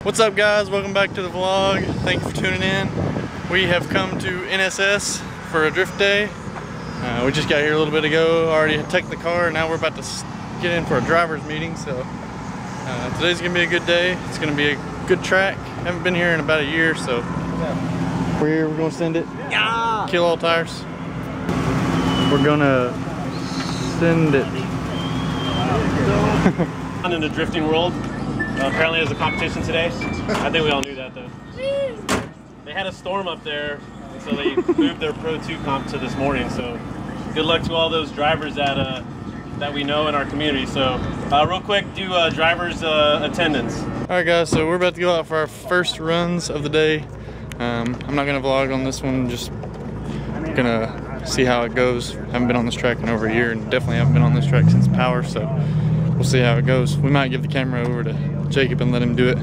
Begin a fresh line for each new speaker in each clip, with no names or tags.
What's up guys, welcome back to the vlog. Thank you for tuning in. We have come to NSS for a drift day. We just got here a little bit ago, already checked the car, now we're about to get in for a driver's meeting. So today's gonna be a good day. It's gonna be a good track. Haven't been here in about a year, so we're here, we're gonna send it. Yeah. Kill all tires. We're gonna send it.
In the drifting world. Apparently there's a competition today. I think we all knew that though. They had a storm up there, so they moved their Pro 2 comp to this morning. So good luck to all those drivers that we know in our community. So real quick, do drivers attendance.
Alright guys, so we're about to go out for our first runs of the day. I'm not gonna vlog on this one, just gonna see how it goes. Haven't been on this track in over a year and definitely haven't been on this track since Power, so we'll see how it goes. We might give the camera over to Jacob and let him do it.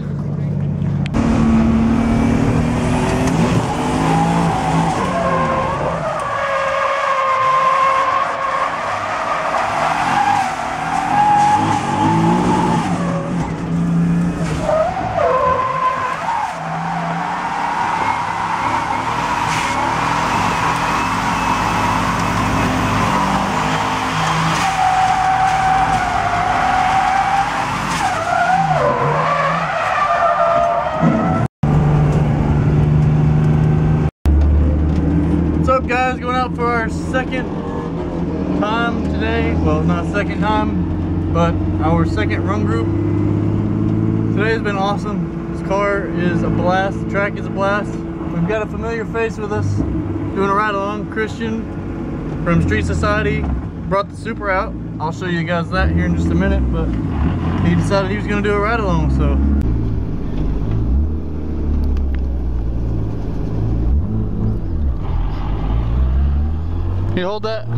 Guys, going out for our second time today. Well, not second time, but our second run group. Today has been awesome. This car is a blast. The track is a blast. We've got a familiar face with us doing a ride along. Christian from Street Society brought the Super out. I'll show you guys that here in just a minute, but he decided he was going to do a ride along, so can you hold that?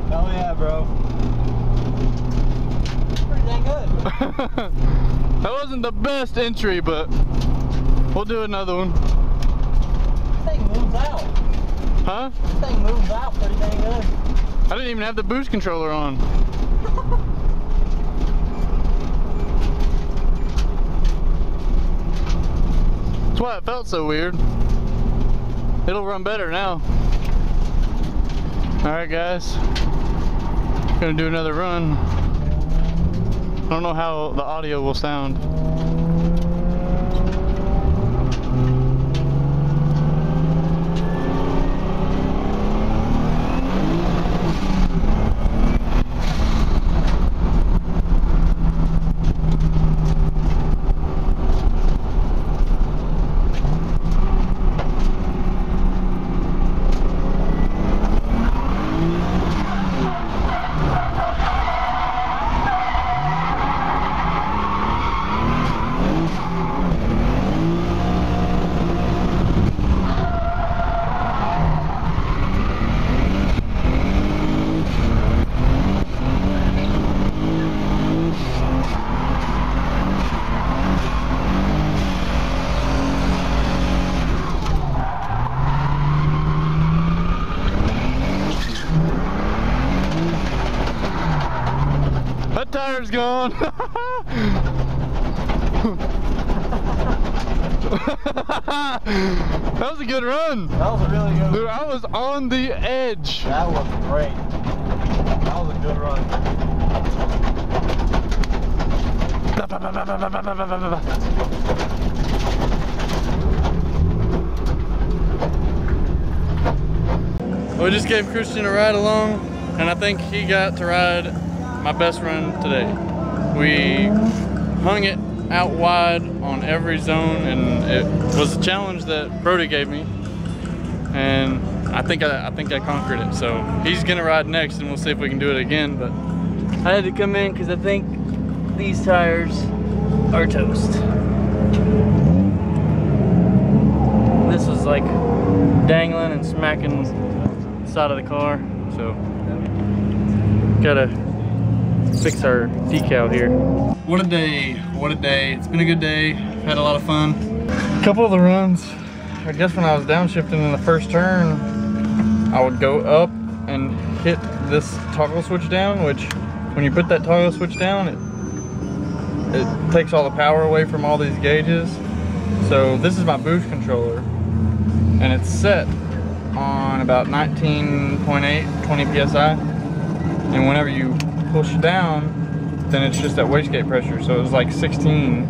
Hell yeah, bro. Pretty dang good.
That wasn't the best entry, but we'll do another one.
This thing moves out.
Huh?
This thing moves out pretty dang good.
I didn't even have the boost controller on. That's why it felt so weird. It'll run better now. Alright guys, gonna do another run. I don't know how the audio will sound. That tire's gone. That was a good run.
That was a really good
Dude, I was on the edge.
That was great. That was a good run.
We just gave Christian a ride along. and I think he got to ride my best run today. We hung it out wide on every zone, and it was a challenge that Brody gave me, and I think I conquered it. So he's gonna ride next, and we'll see if we can do it again. But I had to come in because I think these tires are toast. This was like dangling and smacking the side of the car, so gotta fix our decal here. What a day, what a day. It's been a good day, had a lot of fun. A couple of the runs, I guess when I was downshifting in the first turn, I would go up and hit this toggle switch down, which when you put that toggle switch down, it takes all the power away from all these gauges. So this is my boost controller, and it's set on about 19.8, 20 PSI. And whenever you push down, then it's just at wastegate pressure. So it was like 16,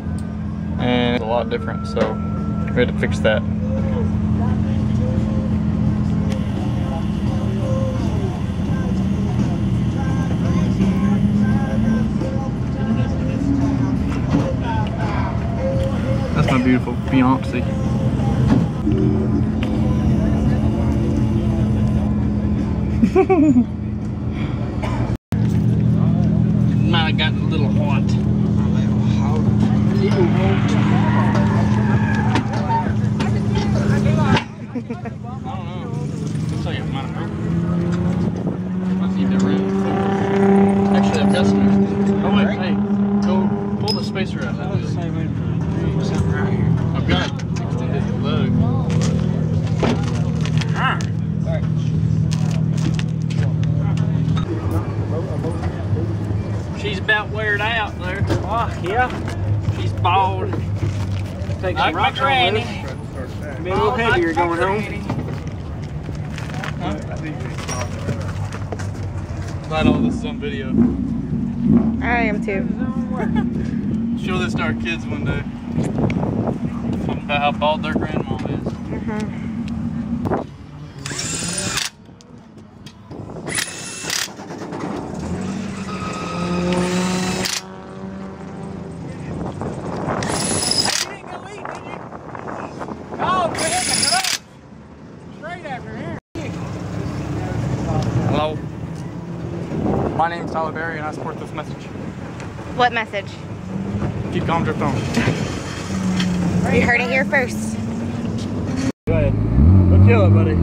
and it's a lot different. So we had to fix that. That's my beautiful Beyonce. Might have gotten a little hot. I don't know. Looks like it might have broken. Let's eat the rim. Actually, I've got some. Oh wait, hey, go pull the spacer out. Something right here. I've got extended lug. She's about weared out there.
Oh, yeah.
She's bald.
Take
Like
some
my
rocks
granny.
on be a little heavier going home.
Glad all this is on video.
I am too.
Show this to our kids one day. Something about how bald their grandma is. Hello. My name's Tyler Berry, and I support this message.
What message?
Keep calm, drift on.
You heard it here first.
Go ahead. Go kill it, buddy.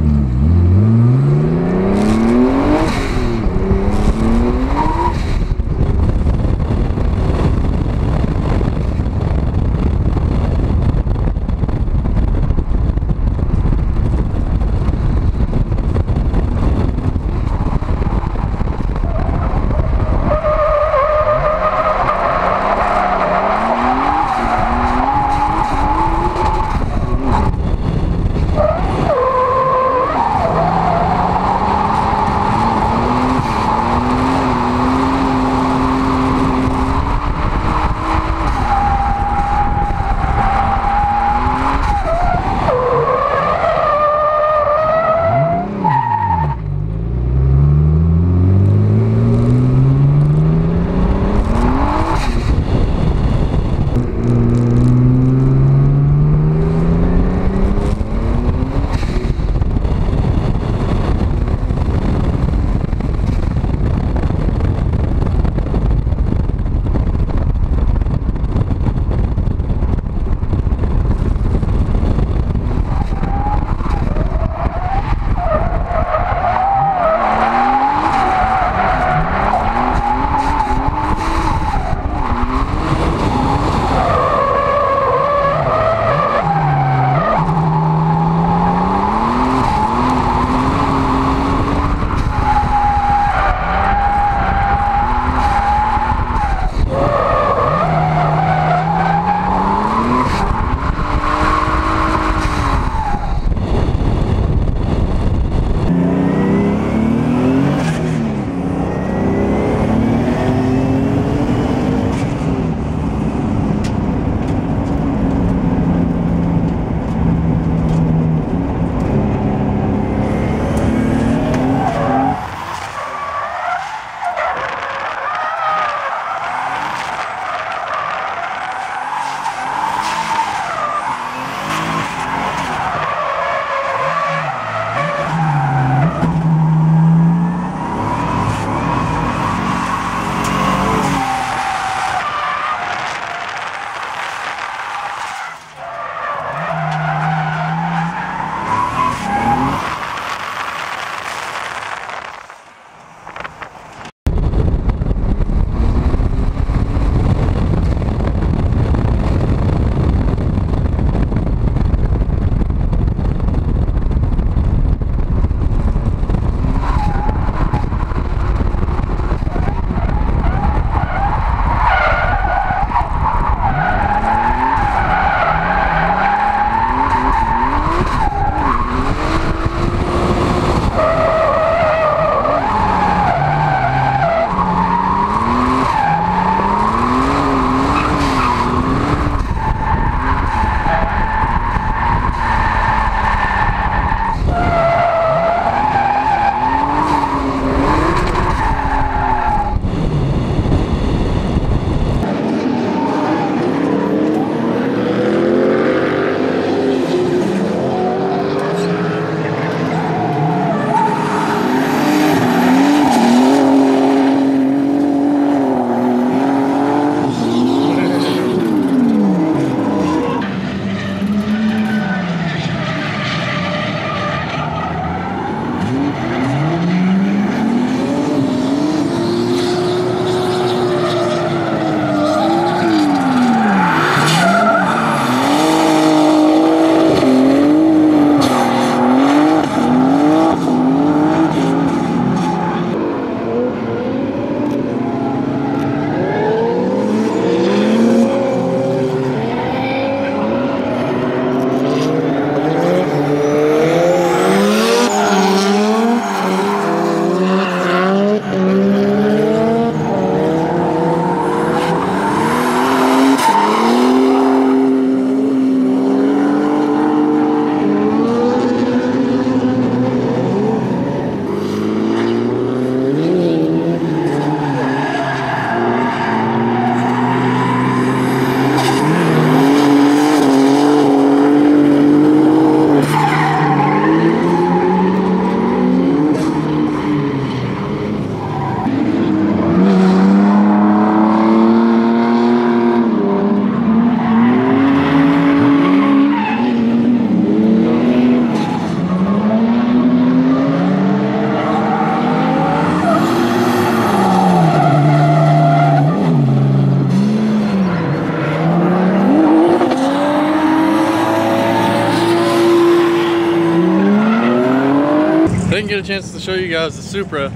you guys the Supra.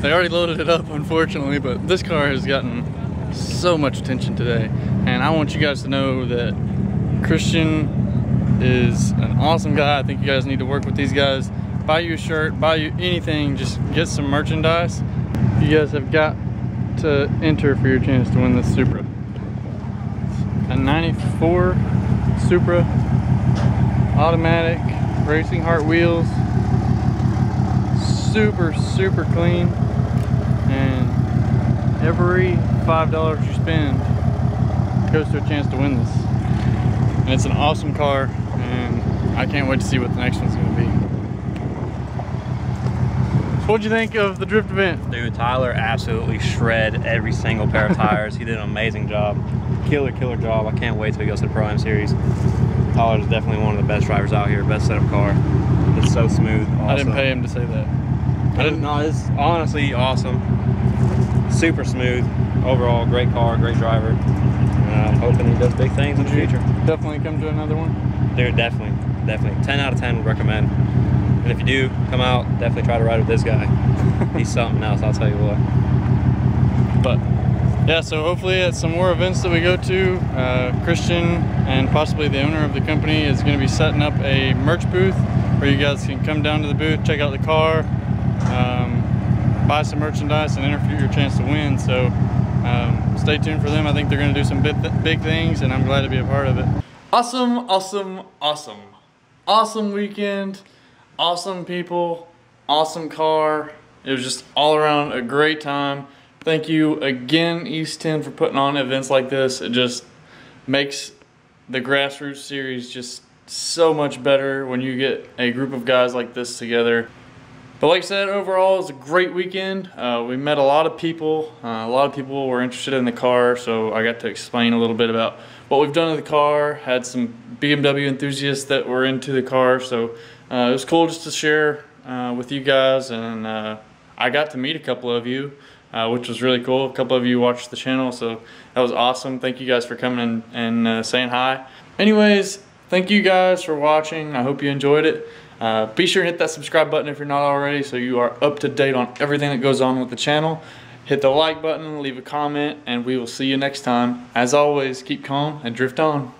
They already loaded it up, unfortunately, but this car has gotten so much attention today. And I want you guys to know that Christian is an awesome guy. I think you guys need to work with these guys. Buy you a shirt, buy you anything, just get some merchandise. You guys have got to enter for your chance to win this Supra. A 94 Supra, automatic, racing heart wheels, super clean, and every $5 you spend goes to a chance to win this. And it's an awesome car, and I can't wait to see what the next one's going to be. So what'd you think of the drift event?
Dude, Tyler absolutely shred every single pair of tires. He did an amazing job. Killer job. I can't wait till he goes to the Pro-Am Series. Tyler's definitely one of the best drivers out here, best setup car. It's so smooth. Awesome.
I didn't pay him to say that.
I didn't know. It's honestly awesome. Super smooth. Overall, great car, great driver. I'm hoping he does big things in the future.
Definitely come to another one?
Dude, definitely. 10 out of 10 would recommend. And if you do come out, definitely try to ride with this guy. He's something else, I'll tell you what.
But yeah, so hopefully at some more events that we go to, Christian and possibly the owner of the company is going to be setting up a merch booth where you guys can come down to the booth, check out the car, buy some merchandise, and enter for your chance to win. So stay tuned for them. I think they're going to do some big things, and I'm glad to be a part of it. Awesome weekend, awesome people, awesome car. It was just all around a great time. Thank you again, East 10, for putting on events like this. It just makes the grassroots series just so much better when you get a group of guys like this together. But like I said, overall, it was a great weekend. We met a lot of people. A lot of people were interested in the car, so I got to explain a little bit about what we've done to the car. Had some BMW enthusiasts that were into the car, so it was cool just to share with you guys. And I got to meet a couple of you, which was really cool. A couple of you watched the channel, so that was awesome. Thank you guys for coming and saying hi. Anyways, thank you guys for watching. I hope you enjoyed it. Be sure to hit that subscribe button if you're not already, so you are up to date on everything that goes on with the channel. Hit the like button, leave a comment, and we will see you next time. As always, keep calm and drift on.